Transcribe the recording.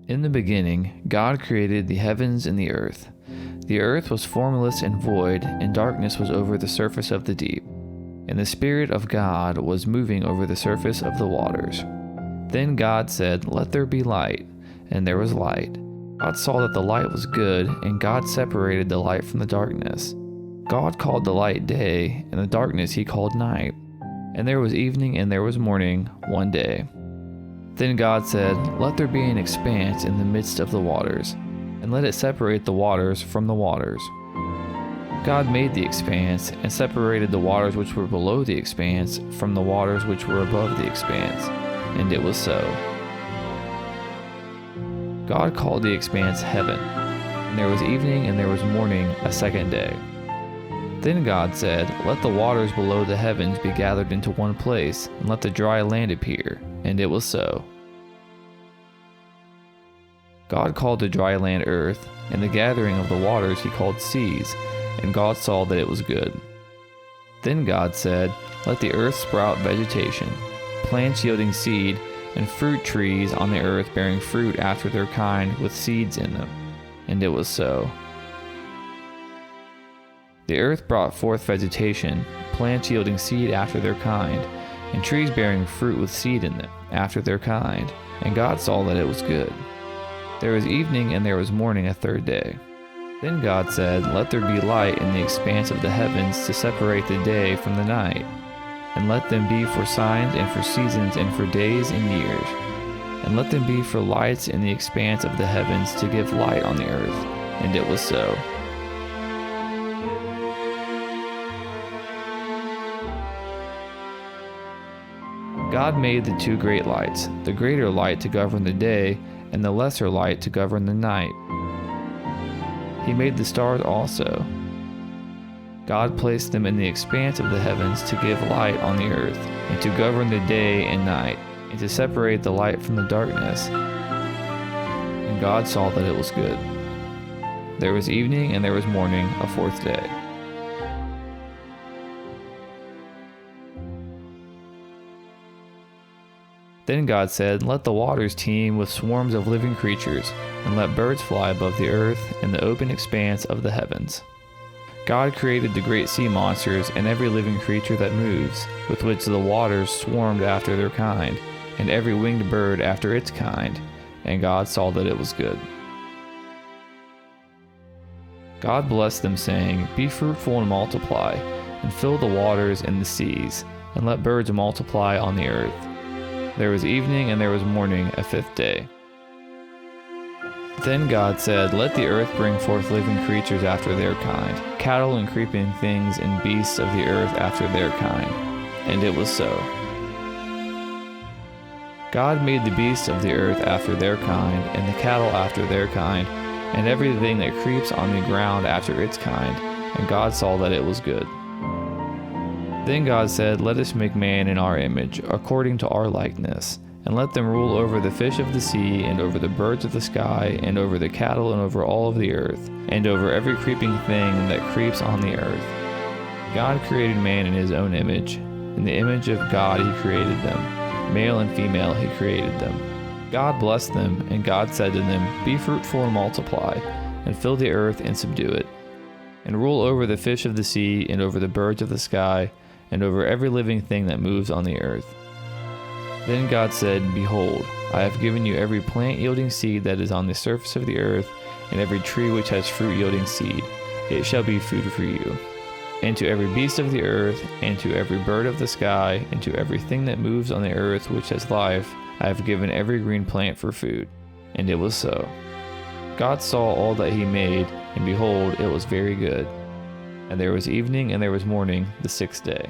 In the beginning, God created the heavens and the earth. The earth was formless and void, and darkness was over the surface of the deep. And the Spirit of God was moving over the surface of the waters. Then God said, "Let there be light," and there was light. God saw that the light was good, and God separated the light from the darkness. God called the light day, and the darkness he called night. And there was evening and there was morning, one day. Then God said, "Let there be an expanse in the midst of the waters, and let it separate the waters from the waters." God made the expanse, and separated the waters which were below the expanse from the waters which were above the expanse. And it was so. God called the expanse heaven, and there was evening and there was morning, a second day. Then God said, "Let the waters below the heavens be gathered into one place, and let the dry land appear." And it was so. God called the dry land earth, and the gathering of the waters he called seas, and God saw that it was good. Then God said, "Let the earth sprout vegetation, plants yielding seed, and fruit trees on the earth bearing fruit after their kind with seeds in them." And it was so. The earth brought forth vegetation, plants yielding seed after their kind, and trees bearing fruit with seed in them after their kind. And God saw that it was good. There was evening and there was morning, a third day. Then God said, "Let there be light in the expanse of the heavens to separate the day from the night, and let them be for signs and for seasons and for days and years. And let them be for lights in the expanse of the heavens to give light on the earth." And it was so. God made the two great lights, the greater light to govern the day, and the lesser light to govern the night. He made the stars also. God placed them in the expanse of the heavens to give light on the earth, and to govern the day and night, and to separate the light from the darkness. And God saw that it was good. There was evening and there was morning, a fourth day. Then God said, "Let the waters teem with swarms of living creatures, and let birds fly above the earth in the open expanse of the heavens." God created the great sea monsters and every living creature that moves, with which the waters swarmed after their kind, and every winged bird after its kind. And God saw that it was good. God blessed them, saying, "Be fruitful and multiply, and fill the waters and the seas, and let birds multiply on the earth." There was evening and there was morning, a fifth day. Then God said, "Let the earth bring forth living creatures after their kind, cattle and creeping things and beasts of the earth after their kind." And it was so. God made the beasts of the earth after their kind, and the cattle after their kind, and everything that creeps on the ground after its kind. And God saw that it was good. Then God said, "Let us make man in our image, according to our likeness, and let them rule over the fish of the sea, and over the birds of the sky, and over the cattle, and over all of the earth, and over every creeping thing that creeps on the earth." God created man in his own image. In the image of God he created them. Male and female he created them. God blessed them, and God said to them, "Be fruitful and multiply, and fill the earth and subdue it, and rule over the fish of the sea, and over the birds of the sky, and over every living thing that moves on the earth." Then God said, "Behold, I have given you every plant yielding seed that is on the surface of the earth, and every tree which has fruit yielding seed. It shall be food for you. And to every beast of the earth, and to every bird of the sky, and to everything that moves on the earth which has life, I have given every green plant for food." And it was so. God saw all that he made, and behold, it was very good. And there was evening and there was morning, the sixth day.